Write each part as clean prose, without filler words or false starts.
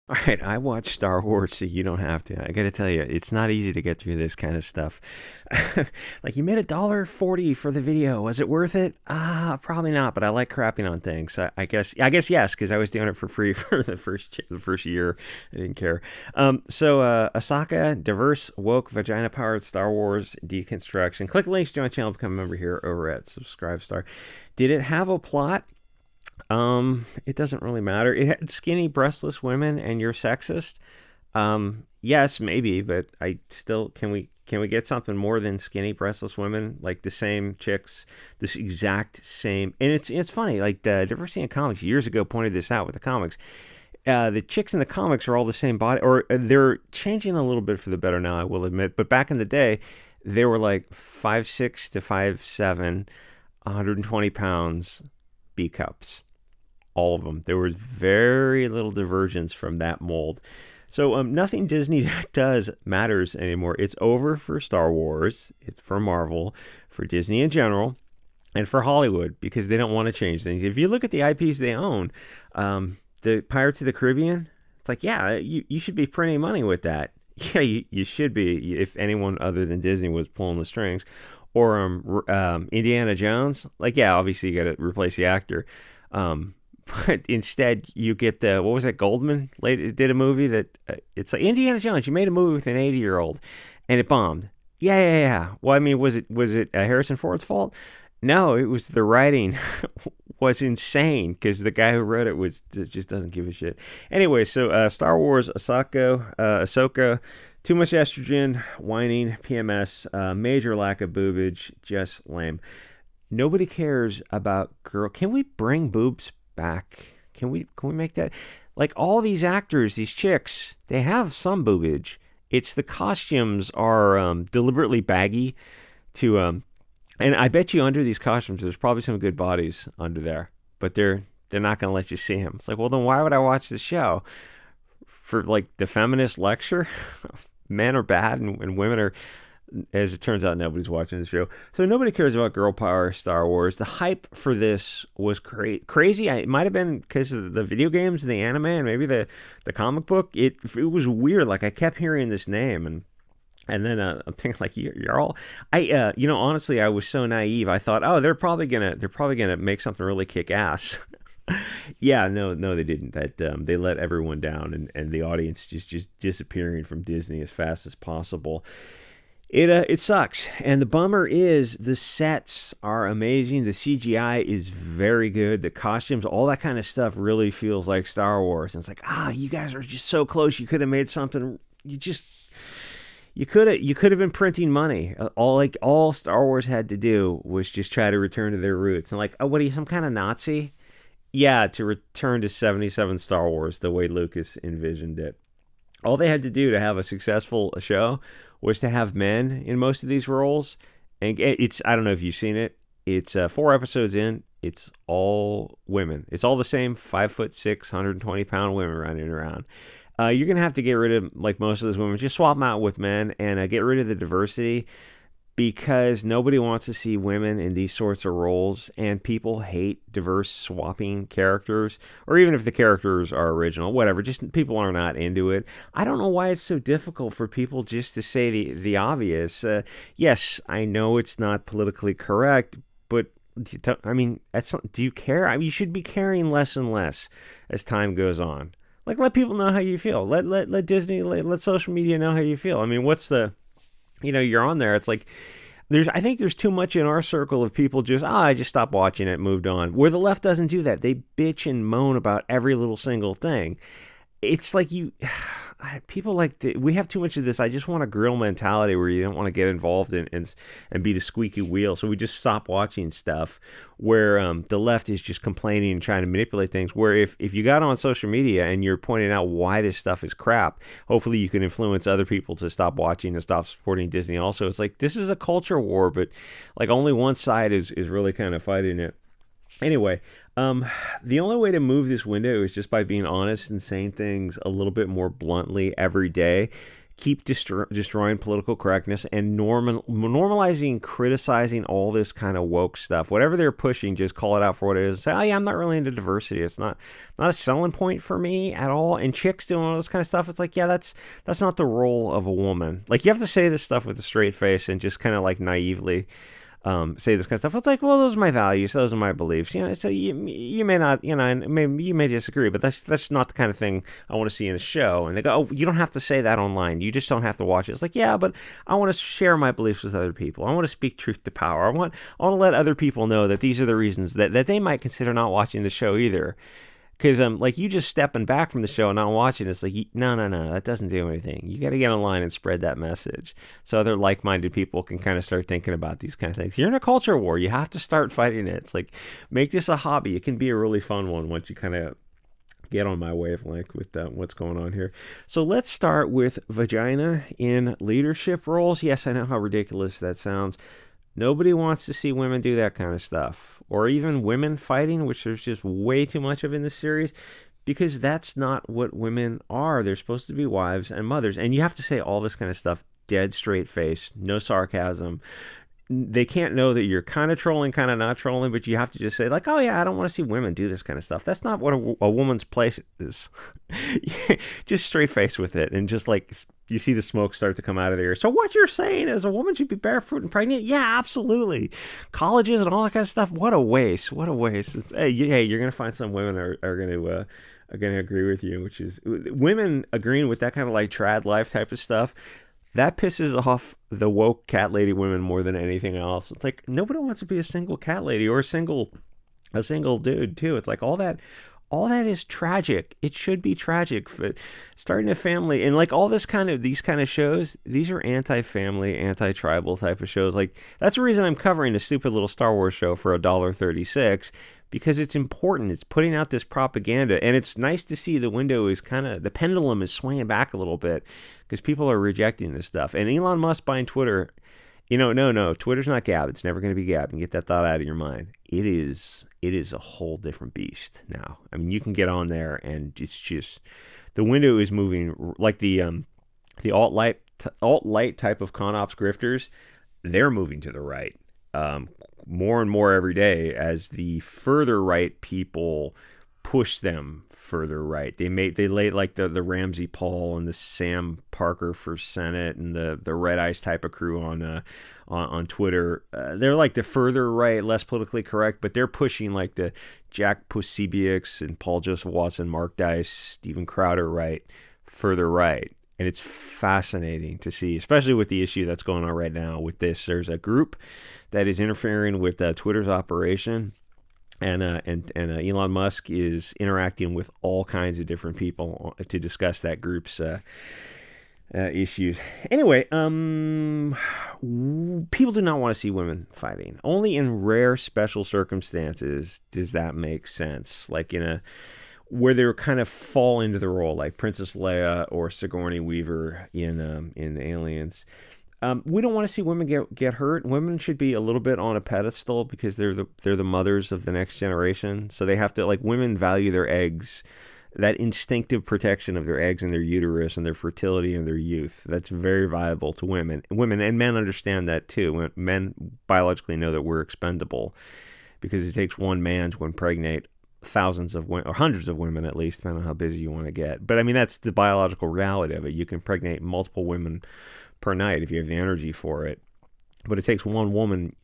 All right, I watch Star Wars, so you don't have to. I got to tell you, it's not easy to get through this kind of stuff. Like you made $1.40 for the video. Was it worth it? Probably not. But I like crapping on things. I guess yes, because I was doing it for free for the first year. I didn't care. Ahsoka, diverse, woke, vagina-powered Star Wars deconstruction. Click links, join channel, become a member here over at Subscribe Star. Did it have a plot? It doesn't really matter. It had skinny, breastless women, and you're sexist. Yes, maybe, but I still can we get something more than skinny, breastless women, like the same chicks, this exact same. And it's funny, like the diversity in comics years ago pointed this out with the comics. The chicks in the comics are all the same body, or they're changing a little bit for the better now, I will admit. But back in the day, they were like 5'6" to 5'7", 120 pounds, B cups, all of them. There was very little divergence from that mold. So nothing Disney does matters anymore. It's over for Star Wars, it's for Marvel, for Disney in general, and for Hollywood because they don't want to change things. If you look at the IPs they own, the Pirates of the Caribbean, it's like, yeah, you should be printing money with that. Yeah, you should be if anyone other than Disney was pulling the strings. Or Indiana Jones, like, yeah, obviously you got to replace the actor. Um, but instead you get the what was that Goldman did a movie that it's like Indiana Jones. You made a movie with an 80-year-old, and it bombed. Yeah, yeah, yeah. Well, I mean, was it Harrison Ford's fault? No, it was the writing was insane because the guy who wrote it was just doesn't give a shit. Anyway, so Star Wars, Ahsoka, too much estrogen, whining, PMS, major lack of boobage, just lame. Nobody cares about girl. Can we bring boobs back? Can we make that like all these actors, these chicks, they have some boobage. It's the costumes are deliberately baggy to and I bet you under these costumes there's probably some good bodies under there, but they're not going to let you see them. It's like, well then why would I watch the show? For like the feminist lecture? Men are bad and women are, as it turns out, nobody's watching this show. So nobody cares about girl power Star Wars. The hype for this was crazy. It might have been because of the video games and the anime and maybe the comic book. It was weird. Like I kept hearing this name and then I'm thinking like you're all honestly I was so naive. I thought, oh, they're probably gonna make something really kick ass. Yeah, no, they didn't. That they let everyone down, and the audience just disappearing from Disney as fast as possible. It sucks, and the bummer is the sets are amazing. The CGI is very good. The costumes, all that kind of stuff, really feels like Star Wars. And it's like, you guys are just so close. You could have made something. You could have been printing money. All Star Wars had to do was just try to return to their roots. And like, oh, what are you, some kind of Nazi? Yeah, to return to 77 Star Wars the way Lucas envisioned it. All they had to do to have a successful show was to have men in most of these roles. And it's, I don't know if you've seen it. It's 4 episodes in. It's all women. It's all the same 5'6", 120-pound women running around. You're gonna have to get rid of like most of those women. Just swap them out with men and get rid of the diversity because nobody wants to see women in these sorts of roles, and people hate diverse swapping characters, or even if the characters are original, whatever. Just people are not into it. I don't know why it's so difficult for people just to say the obvious. Yes, I know it's not politically correct, but I mean, do you care? I mean, you should be caring less and less as time goes on. Like, let people know how you feel. Let Disney, let social media know how you feel. I mean, you're on there. It's like I think there's too much in our circle of people just I just stopped watching it, moved on. Where the left doesn't do that. They bitch and moan about every little single thing. It's like people we have too much of this I just want a grill mentality where you don't want to get involved and be the squeaky wheel, so we just stop watching stuff where the left is just complaining and trying to manipulate things, where if you got on social media and you're pointing out why this stuff is crap, hopefully you can influence other people to stop watching and stop supporting Disney also. It's like this is a culture war, but like only one side is really kind of fighting it. Anyway, Um, the only way to move this window is just by being honest and saying things a little bit more bluntly every day. Keep destroying political correctness and normalizing, criticizing all this kind of woke stuff. Whatever they're pushing, just call it out for what it is. Say, oh yeah, I'm not really into diversity. It's not a selling point for me at all. And chicks doing all this kind of stuff. It's like, yeah, that's not the role of a woman. Like you have to say this stuff with a straight face and just kind of like naively say this kind of stuff. It's like, well, those are my values, those are my beliefs. So you may not, maybe you may disagree, but that's not the kind of thing I want to see in a show. And they go, oh, you don't have to say that online. You just don't have to watch it. It's like, yeah, but I want to share my beliefs with other people. I want to speak truth to power. I want to let other people know that these are the reasons that they might consider not watching the show either. Because like you just stepping back from the show and not watching, it's like no, that doesn't do anything. You got to get online and spread that message, so other like-minded people can kind of start thinking about these kind of things. You're in a culture war. You have to start fighting it. It's like make this a hobby. It can be a really fun one once you kind of get on my wavelength with what's going on here. So let's start with vagina in leadership roles. Yes, I know how ridiculous that sounds. Nobody wants to see women do that kind of stuff. Or even women fighting, which there's just way too much of in this series, because that's not what women are. They're supposed to be wives and mothers. And you have to say all this kind of stuff dead straight face, no sarcasm. They can't know that you're kind of trolling, kind of not trolling, but you have to just say, like, oh, yeah, I don't want to see women do this kind of stuff. That's not what a woman's place is. Just straight face with it. And just like you see the smoke start to come out of there. So what you're saying is a woman should be barefoot and pregnant? Yeah, absolutely. Colleges and all that kind of stuff. What a waste. What a waste. Hey, you're going to find some women are going to agree with you, which is women agreeing with that kind of like trad life type of stuff. That pisses off the woke cat lady women more than anything else. It's like nobody wants to be a single cat lady or a single dude too. It's like all that is tragic. It should be tragic. Starting a family and like all these kind of shows, these are anti-family, anti-tribal type of shows. Like that's the reason I'm covering a stupid little Star Wars show for $1.36 because it's important. It's putting out this propaganda, and it's nice to see the window is the pendulum is swinging back a little bit because people are rejecting this stuff. And Elon Musk buying Twitter, no, Twitter's not Gab. It's never going to be Gab. And get that thought out of your mind. It is a whole different beast now. I mean, you can get on there, and it's just the window is moving like the alt-light type of con ops grifters. They're moving to the right. More and more every day as the further right people push them further right. They lay like the Ramsey Paul and the Sam Parker for Senate and the Red Ice type of crew on Twitter. They're like the further right, less politically correct, but they're pushing like the Jack Posobiec and Paul Joseph Watson, Mark Dice, Steven Crowder right, further right. And it's fascinating to see, especially with the issue that's going on right now with this. There's a group that is interfering with Twitter's operation, and Elon Musk is interacting with all kinds of different people to discuss that group's issues. Anyway, people do not want to see women fighting. Only in rare, special circumstances does that make sense. Like where they kind of fall into the role, like Princess Leia or Sigourney Weaver in Aliens. We don't want to see women get hurt. Women should be a little bit on a pedestal because they're the mothers of the next generation. So they have to, like, women value their eggs, that instinctive protection of their eggs and their uterus and their fertility and their youth. That's very valuable to women. Women and men understand that too. Men biologically know that we're expendable because it takes one man to impregnate thousands of women, or hundreds of women at least, depending on how busy you want to get. But I mean, that's the biological reality of it. You can impregnate multiple women per night if you have the energy for it. But it takes one woman,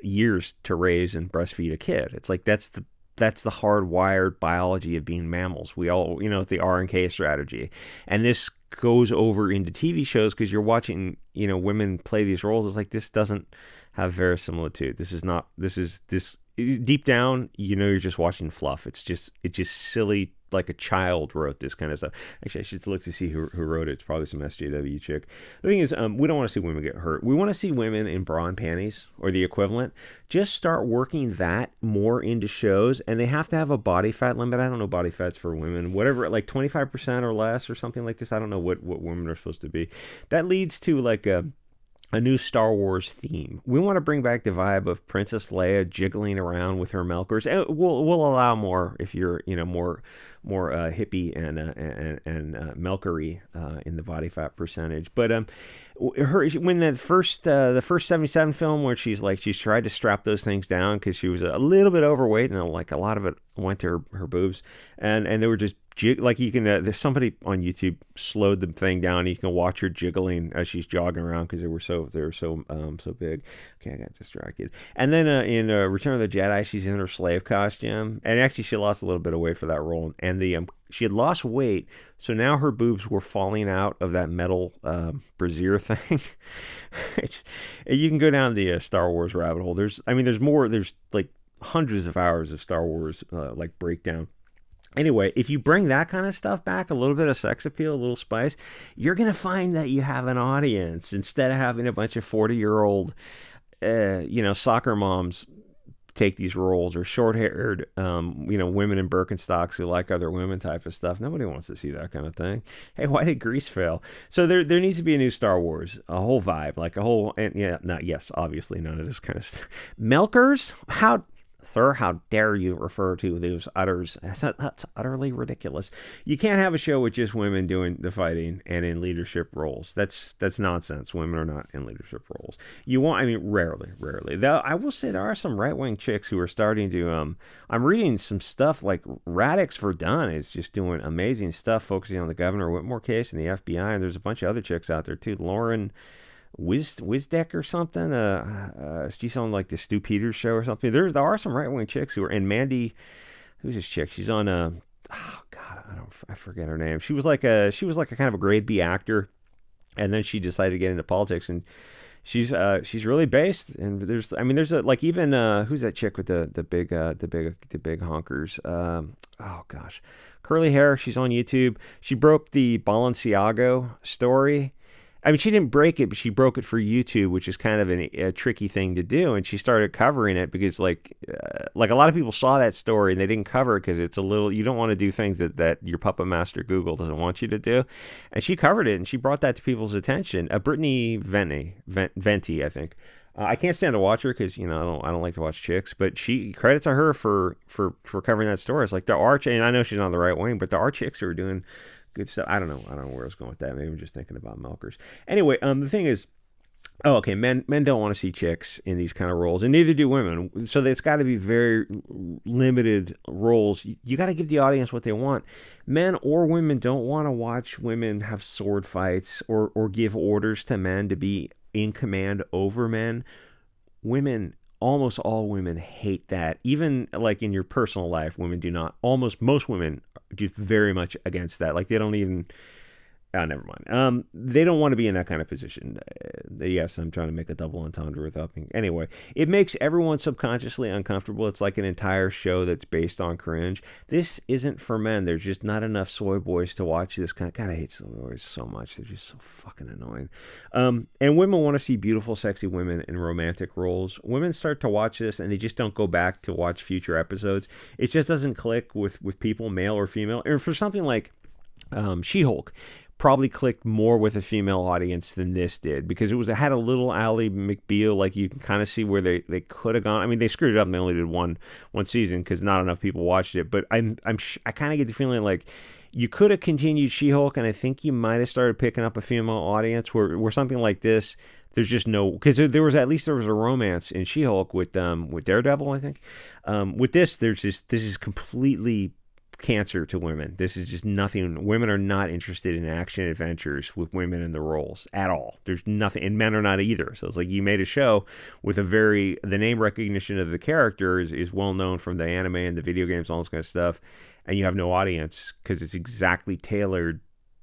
years to raise and breastfeed a kid. It's like that's the hardwired biology of being mammals. We all, the R and K strategy. And this goes over into TV shows because you're watching, women play these roles. It's like this doesn't have verisimilitude. This deep down, you're just watching fluff. It's just silly, like a child wrote this kind of stuff. Actually, I should look to see who wrote it. It's probably some SJW chick. The thing is, we don't want to see women get hurt. We want to see women in bra and panties or the equivalent. Just start working that more into shows, and they have to have a body fat limit. I don't know body fats for women, whatever, like 25% or less or something like this. I don't know what women are supposed to be. That leads to like a a new Star Wars theme. We want to bring back the vibe of Princess Leia jiggling around with her Milkerz. And we'll allow more if you're more hippie and milkery in the body fat percentage. But her when the first 77 film where she's tried to strap those things down because she was a little bit overweight and like a lot of it went to her boobs and they were just like you can there's somebody on YouTube slowed the thing down and you can watch her jiggling as she's jogging around because they were so big. Okay, I got distracted. And then in Return of the Jedi, she's in her slave costume, and actually she lost a little bit of weight for that role. And the she had lost weight, so now her boobs were falling out of that metal brassiere thing. You can go down the Star Wars rabbit hole. There's more. There's like hundreds of hours of Star Wars like breakdown. Anyway, if you bring that kind of stuff back, a little bit of sex appeal, a little spice, you're going to find that you have an audience instead of having a bunch of 40-year-old, soccer moms take these roles or short-haired, women in Birkenstocks who like other women type of stuff. Nobody wants to see that kind of thing. Hey, why did Grease fail? So there needs to be a new Star Wars, a whole vibe, like a whole, and yeah, not yes, obviously none of this kind of stuff. Milkerz, how Sir, how dare you refer to those utters? That's utterly ridiculous. You can't have a show with just women doing the fighting and in leadership roles. That's nonsense. Women are not in leadership roles. Rarely. Though I will say there are some right wing chicks who are starting to. I'm reading some stuff like Radix Verdun is just doing amazing stuff, focusing on the Governor Whitmore case and the FBI, and there's a bunch of other chicks out there too. Lauren Wizdeck or something. She's on like the Stu Peters show or something. There are some right wing chicks who are. And Mandy, who's this chick? She's on oh God, I forget her name. She was like a kind of a grade B actor, and then she decided to get into politics, and she's really based. And there's a like even who's that chick with the big honkers? Oh gosh, curly hair. She's on YouTube. She broke the Balenciago story. I mean, she didn't break it, but she broke it for YouTube, which is kind of a tricky thing to do. And she started covering it because, like a lot of people saw that story and they didn't cover it because it's a little. You don't want to do things that your puppet master Google doesn't want you to do. And she covered it and she brought that to people's attention. Brittany Venti, I think. I can't stand to watch her because I don't like to watch chicks, but she credit to her for covering that story. It's like there are, and I know she's on the right wing, but there are chicks who are doing good stuff. I don't know where I was going with that. Maybe I'm just thinking about Milkerz. Anyway, the thing is, okay, men don't want to see chicks in these kind of roles, and neither do women. So it's got to be very limited roles. You got to give the audience what they want. Men or women don't want to watch women have sword fights or give orders to men to be in command over men. Women, almost all women hate that. Even like in your personal life, women do not. Almost most women do very much against that. Like they don't even. Oh, never mind. They don't want to be in that kind of position. Yes, I'm trying to make a double entendre with upping. Anyway, it makes everyone subconsciously uncomfortable. It's like an entire show that's based on cringe. This isn't for men. There's just not enough soy boys to watch this kind. God, I hate soy boys so much. They're just so fucking annoying. And women want to see beautiful, sexy women in romantic roles. Women start to watch this and they just don't go back to watch future episodes. It just doesn't click with people, male or female. Or for something like She-Hulk, probably clicked more with a female audience than this did because it had a little Ally McBeal, like you can kind of see where they could have gone. I mean, they screwed it up and they only did one season because not enough people watched it. But I kind of get the feeling like you could have continued She-Hulk, and I think you might have started picking up a female audience where something like this. There's just no, because there was a romance in She-Hulk with Daredevil, I think. With this is completely cancer to women. This is just nothing. Women are not interested in action adventures with women in the roles at all. There's nothing, and men are not either. So it's like you made a show with the name recognition of the characters is well known from the anime and the video games, all this kind of stuff, and you have no audience because it's exactly tailored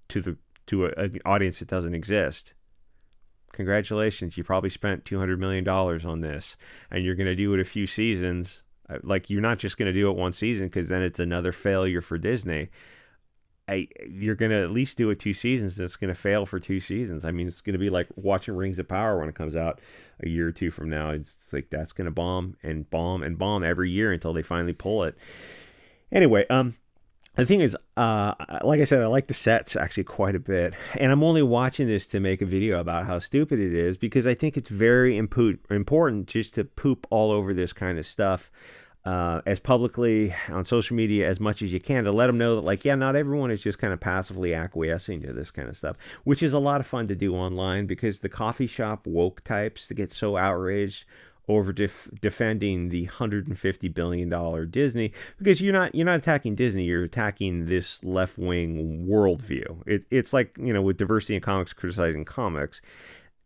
to an audience that doesn't exist. Congratulations, you probably spent $200 million on this, and you're going to do it a few seasons. Like, you're not just going to do it one season because then it's another failure for Disney. You're going to at least do it 2 seasons, and it's going to fail for 2 seasons. I mean, it's going to be like watching Rings of Power when it comes out a year or 2 from now. It's like that's going to bomb and bomb and bomb every year until they finally pull it. Anyway, The thing is, like I said, I like the sets actually quite a bit, and I'm only watching this to make a video about how stupid it is because I think it's very important just to poop all over this kind of stuff as publicly on social media as much as you can to let them know that, like, yeah, not everyone is just kind of passively acquiescing to this kind of stuff, which is a lot of fun to do online because the coffee shop woke types that get so outraged over defending the $150 billion Disney because you're not attacking Disney, you're attacking this left wing worldview. It's like with diversity in comics criticizing comics,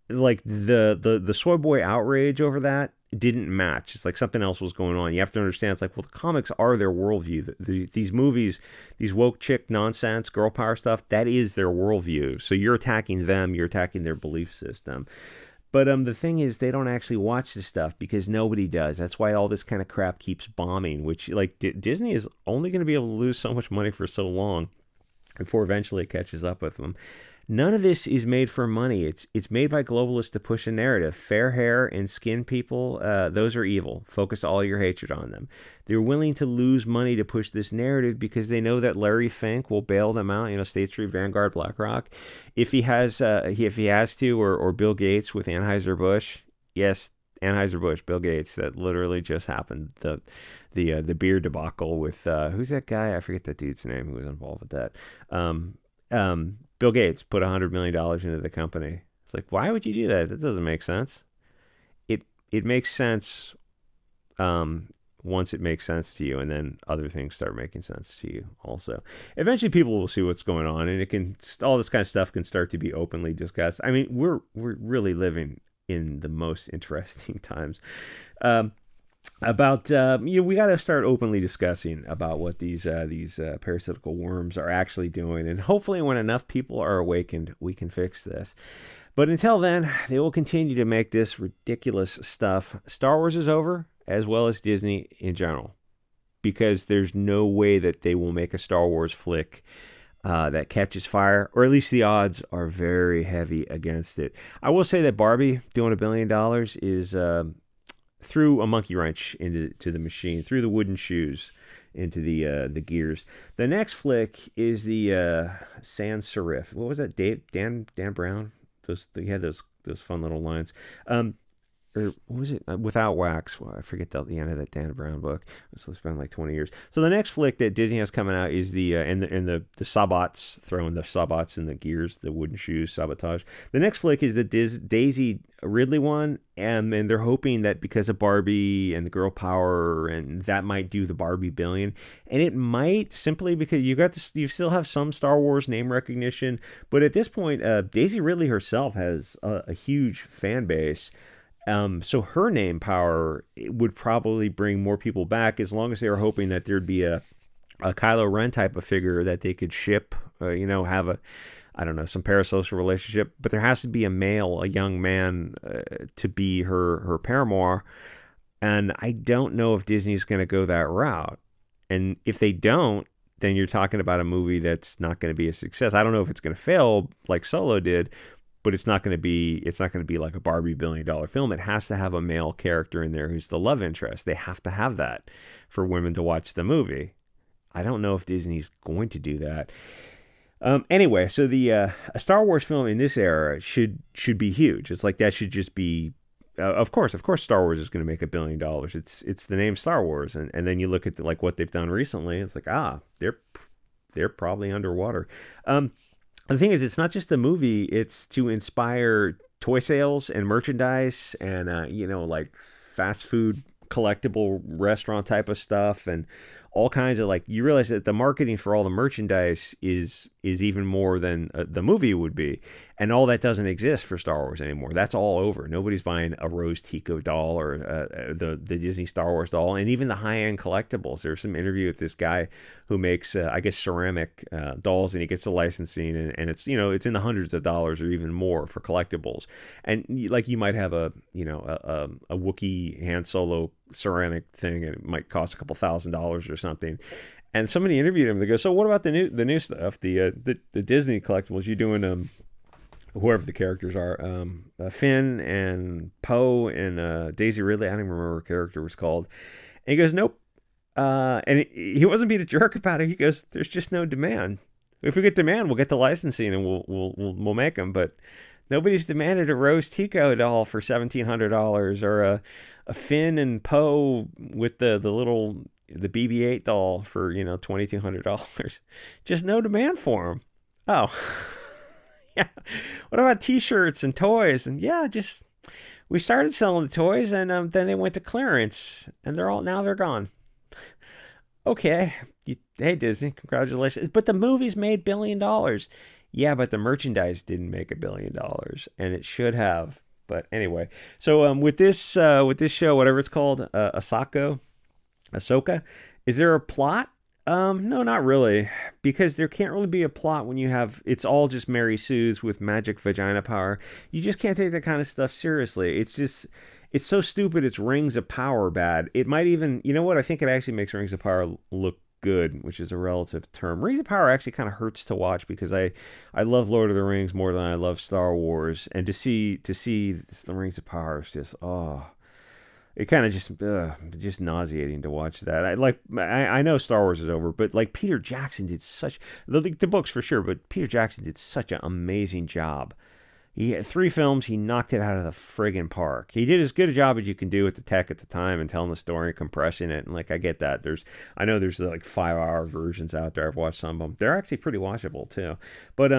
like the soy boy outrage over that didn't match. It's like something else was going on. You have to understand. It's like, well, the comics are their worldview. These movies, these woke chick nonsense, girl power stuff, that is their worldview. So you're attacking them. You're attacking their belief system. But the thing is, they don't actually watch this stuff because nobody does. That's why all this kind of crap keeps bombing. Which, like, Disney is only going to be able to lose so much money for so long before eventually it catches up with them. None of this is made for money. It's made by globalists to push a narrative. Fair hair and skin people, those are evil. Focus all your hatred on them. They're willing to lose money to push this narrative because they know that Larry Fink will bail them out. State Street, Vanguard, BlackRock, if he has, if he has to, or Bill Gates with Anheuser Busch. Yes, Anheuser Busch, Bill Gates. That literally just happened. The beer debacle with who's that guy? I forget that dude's name who was involved with that. Bill Gates put $100 million into the company. It's like, why would you do that? That doesn't make sense. It makes sense once it makes sense to you, and then other things start making sense to you also. Eventually, people will see what's going on, and all this kind of stuff can start to be openly discussed. I mean, we're really living in the most interesting times. Um, about we got to start openly discussing about what these parasitical worms are actually doing, and hopefully, when enough people are awakened, we can fix this. But until then, they will continue to make this ridiculous stuff. Star Wars is over, as well as Disney in general, because there's no way that they will make a Star Wars flick that catches fire, or at least the odds are very heavy against it. I will say that Barbie doing $1 billion is threw a monkey wrench into the machine, threw the wooden shoes into the gears. The next flick is the sans serif. What was that? Dan Brown. He had those fun little lines. Or what was it? Without Wax. Well, I forget the end of that Dan Brown book. It's been like 20 years. So the next flick that Disney has coming out is the Sabots, throwing the Sabots in the gears, the wooden shoes, sabotage. The next flick is the Daisy Ridley one, and they're hoping that because of Barbie and the girl power, and that might do the Barbie billion, and it might simply because you still have some Star Wars name recognition, but at this point, Daisy Ridley herself has a huge fan base. So her name power would probably bring more people back as long as they were hoping that there'd be a Kylo Ren type of figure that they could ship, have I don't know, some parasocial relationship. But there has to be a male, a young man, to be her paramour. And I don't know if Disney's going to go that route. And if they don't, then you're talking about a movie that's not going to be a success. I don't know if it's going to fail like Solo did, but it's not going to be like a Barbie $1 billion film. It has to have a male character in there who's the love interest. They have to have that for women to watch the movie. I don't know if Disney's going to do that. Anyway, so the a Star Wars film in this era should be huge. It's like that should just be. Of course, Star Wars is going to make $1 billion. It's the name Star Wars, and then you look at like what they've done recently. It's like they're probably underwater. The thing is, it's not just the movie; it's to inspire toy sales and merchandise, and like fast food, collectible restaurant type of stuff, and all kinds of like. You realize that the marketing for all the merchandise is even more than the movie would be, and all that doesn't exist for Star Wars anymore. That's all over. Nobody's buying a Rose Tico doll or the Disney Star Wars doll, and even the high end collectibles. There's some interview with this guy who makes I guess ceramic dolls, and he gets the licensing, and it's it's in the hundreds of dollars or even more for collectibles. And like you might have a Wookiee Han Solo ceramic thing, and it might cost a couple $1,000s or something. And somebody interviewed him. They go, "So what about the new stuff? The Disney collectibles? You doing whoever the characters are, Finn and Poe and Daisy Ridley. I don't even remember what her character was called." And he goes, "Nope. And he wasn't being a jerk about it. He goes, "There's just no demand. If we get demand, we'll get the licensing and we'll make them. But nobody's demanded a Rose Tico doll for $1,700 or a Finn and Poe with the BB-8 doll for $2,200. Just no demand for them. Oh, yeah. What about T-shirts and toys? And yeah, just we started selling the toys, and then they went to clearance, and they're gone. Okay, hey Disney, congratulations. But the movies made $1 billion. Yeah, but the merchandise didn't make $1 billion, and it should have. But anyway, so with this show, whatever it's called, Ahsoka, is there a plot? No, not really, because there can't really be a plot when you have it's all just Mary Sue's with magic vagina power. You just can't take that kind of stuff seriously. It's so stupid. It's Rings of Power bad. It might even, you know what? I think it actually makes Rings of Power look good, which is a relative term. Rings of Power actually kind of hurts to watch because I love Lord of the Rings more than I love Star Wars, and to see the Rings of Power is just it kind of just nauseating to watch that. I know Star Wars is over, but like Peter Jackson did such the books for sure, but Peter Jackson did such an amazing job. He had 3 films. He knocked it out of the friggin' park. He did as good a job as you can do with the tech at the time and telling the story and compressing it. And like I get that. I know there's like 5-hour versions out there. I've watched some of them. They're actually pretty watchable too. But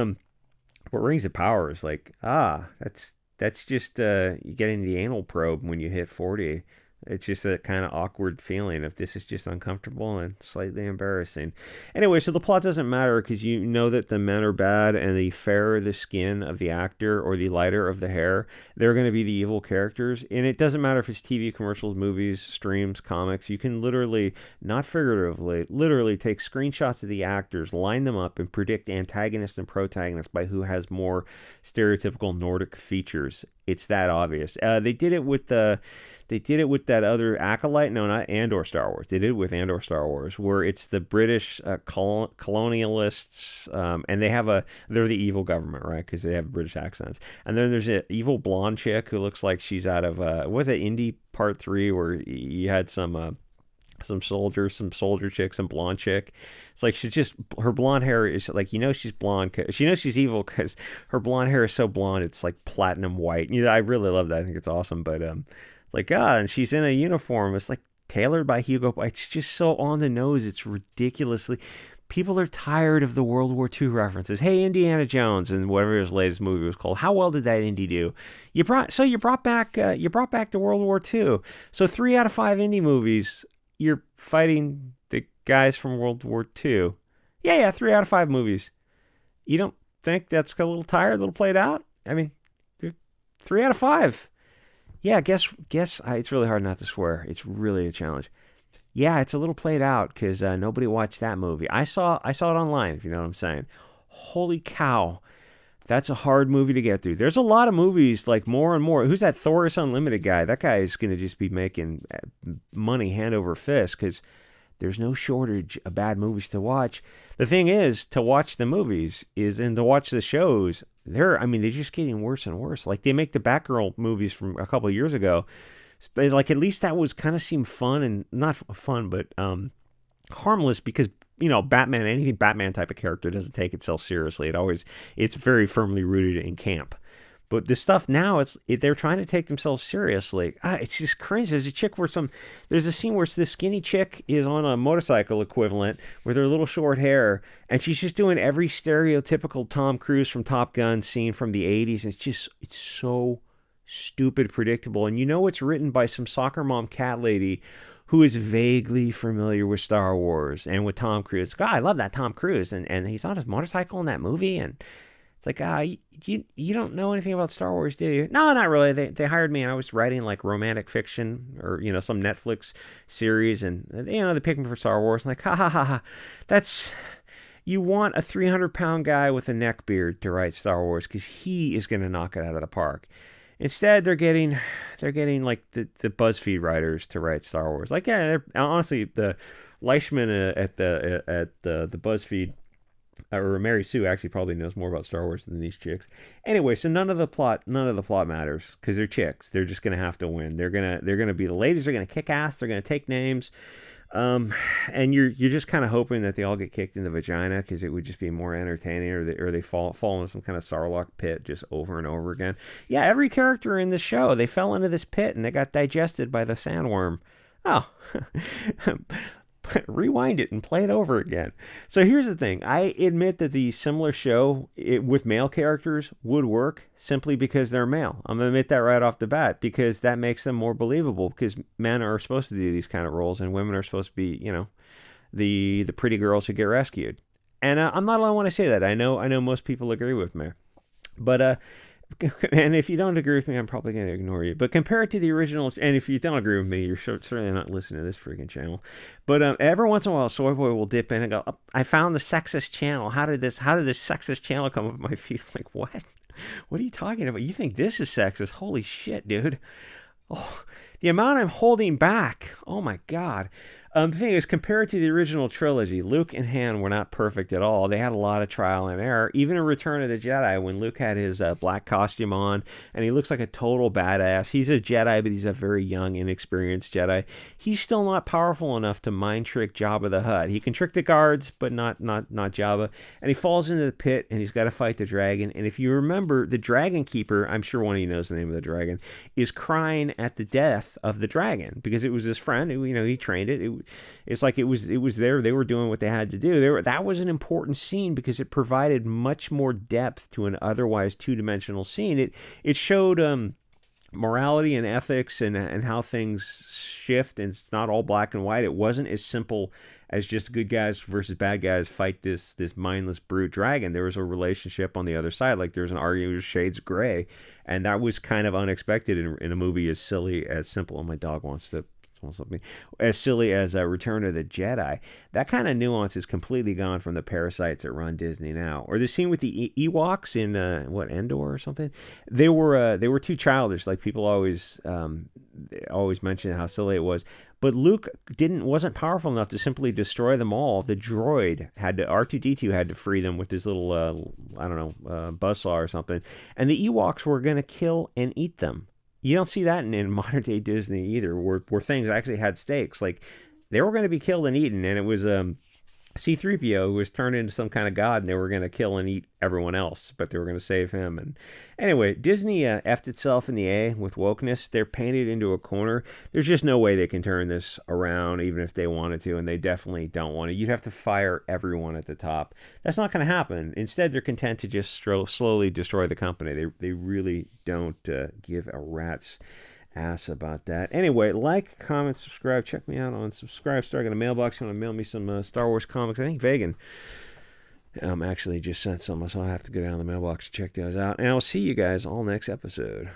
Rings of Power is like that's just you getting the anal probe when you hit 40. It's just a kind of awkward feeling if this is just uncomfortable and slightly embarrassing. Anyway, so the plot doesn't matter because you know that the men are bad, and the fairer the skin of the actor or the lighter of the hair, they're going to be the evil characters. And it doesn't matter if it's TV commercials, movies, streams, comics. You can literally, not figuratively, literally take screenshots of the actors, line them up, and predict antagonist and protagonist by who has more stereotypical Nordic features. It's that obvious. They did it with that other acolyte. No, not Andor Star Wars. They did it with Andor Star Wars, where it's the British colonialists, and they're the evil government, right? Because they have British accents. And then there's an evil blonde chick who looks like she's out of what was it, Indie Part 3, where you had some soldier chick, some blonde chick. It's like she's just her blonde hair is like she's blonde. She knows she's evil because her blonde hair is so blonde. It's like platinum white. I really love that. I think it's awesome. But and she's in a uniform. It's like tailored by Hugo. It's just so on the nose. It's ridiculously. People are tired of the World War II references. Hey, Indiana Jones and whatever his latest movie was called. How well did that indie do? You brought back the World War II. So 3 out of 5 indie movies, you're fighting the guys from World War II. Yeah, 3 out of 5 movies. You don't think that's a little tired, a little played out? I mean, 3 out of 5. Yeah, guess. It's really hard not to swear. It's really a challenge. Yeah, it's a little played out because nobody watched that movie. I saw it online. If you know what I'm saying. Holy cow, that's a hard movie to get through. There's a lot of movies like more and more. Who's that Thorus Unlimited guy? That guy is gonna just be making money hand over fist because there's no shortage of bad movies to watch. The thing is, to watch the movies and to watch the shows, they're just getting worse and worse. Like they make the Batgirl movies from a couple of years ago. Like at least that was kind of seemed fun and not fun, but harmless because Batman, anything Batman type of character doesn't take itself seriously. It's very firmly rooted in camp. But the stuff now, they're trying to take themselves seriously. It's just cringe. There's a scene where this skinny chick is on a motorcycle equivalent with her little short hair, and she's just doing every stereotypical Tom Cruise from Top Gun scene from the 80s. And it's so stupid predictable. And it's written by some soccer mom cat lady who is vaguely familiar with Star Wars and with Tom Cruise. God, I love that Tom Cruise, and he's on his motorcycle in that movie, and it's like, you don't know anything about Star Wars, do you? No, not really. They hired me, and I was writing like romantic fiction or some Netflix series, and they picked me for Star Wars. I'm like, ha ha ha ha. You want a 300-pound guy with a neck beard to write Star Wars because he is going to knock it out of the park. Instead, they're getting like the BuzzFeed writers to write Star Wars. Like, yeah, honestly, the Leishman at the BuzzFeed, or Mary Sue actually probably knows more about Star Wars than these chicks. Anyway, so none of the plot matters because they're chicks. They're just gonna have to win. They're gonna be the ladies are gonna kick ass. They're gonna take names. Um, and you're just kind of hoping that they all get kicked in the vagina because it would just be more entertaining, or they fall into some kind of Sarlacc pit just over and over again. Yeah, every character in the show they fell into this pit and they got digested by the sandworm. Oh, rewind it and play it over again. So here's the thing. I admit that the similar show with male characters would work simply because they're male. I'm going to admit that right off the bat because that makes them more believable because men are supposed to do these kind of roles and women are supposed to be, the pretty girls who get rescued. And I'm not alone when I say that. I know most people agree with me. But and if you don't agree with me, I'm probably going to ignore you. But compared to the original, and if you don't agree with me, you're certainly not listening to this freaking channel. But every once in a while, Soy Boy will dip in and go, oh, "I found the sexist channel. How did this sexist channel come up my feed?" I'm like, what? What are you talking about? You think this is sexist? Holy shit, dude! Oh, the amount I'm holding back. Oh my god. The thing is, compared to the original trilogy, Luke and Han were not perfect at all. They had a lot of trial and error. Even in Return of the Jedi, when Luke had his black costume on and he looks like a total badass, he's a Jedi, but he's a very young, inexperienced Jedi. He's still not powerful enough to mind trick Jabba the Hutt. He can trick the guards, but not Jabba. And he falls into the pit and he's got to fight the dragon. And if you remember, the Dragon Keeper, I'm sure one of you knows the name of the dragon, is crying at the death of the dragon because it was his friend. He trained it. It's like it was there. They were doing what they had to do. That was an important scene because it provided much more depth to an otherwise two-dimensional scene. It showed morality and ethics and how things shift, and it's not all black and white. It wasn't as simple as just good guys versus bad guys fight this mindless brute dragon. There was a relationship on the other side. Like there was an argument of shades of gray, and that was kind of unexpected in a movie as silly as simple. And my dog wants to something as silly as Return of the Jedi. That kind of nuance is completely gone from the parasites that run Disney now. Or the scene with the Ewoks in Endor or something. They were too childish. Like people always mention how silly it was. But Luke wasn't powerful enough to simply destroy them all. The droid R2D2 had to free them with this little I don't know buzzsaw or something, and the Ewoks were gonna kill and eat them. You don't see that in modern day Disney either, where things actually had stakes. Like they were going to be killed and eaten, and it was C-3PO who was turned into some kind of god, and they were going to kill and eat everyone else, but they were going to save him. And anyway, Disney effed itself in the A with wokeness. They're painted into a corner. There's just no way they can turn this around, even if they wanted to, and they definitely don't want to. You'd have to fire everyone at the top. That's not going to happen. Instead, they're content to just slowly destroy the company. They really don't give a rat's ass about that. Anyway, like, comment, subscribe. Check me out on Subscribestar. I got a mailbox. You want to mail me some Star Wars comics? I think Vegan actually just sent some, so I'll have to go down to the mailbox and check those out. And I'll see you guys all next episode.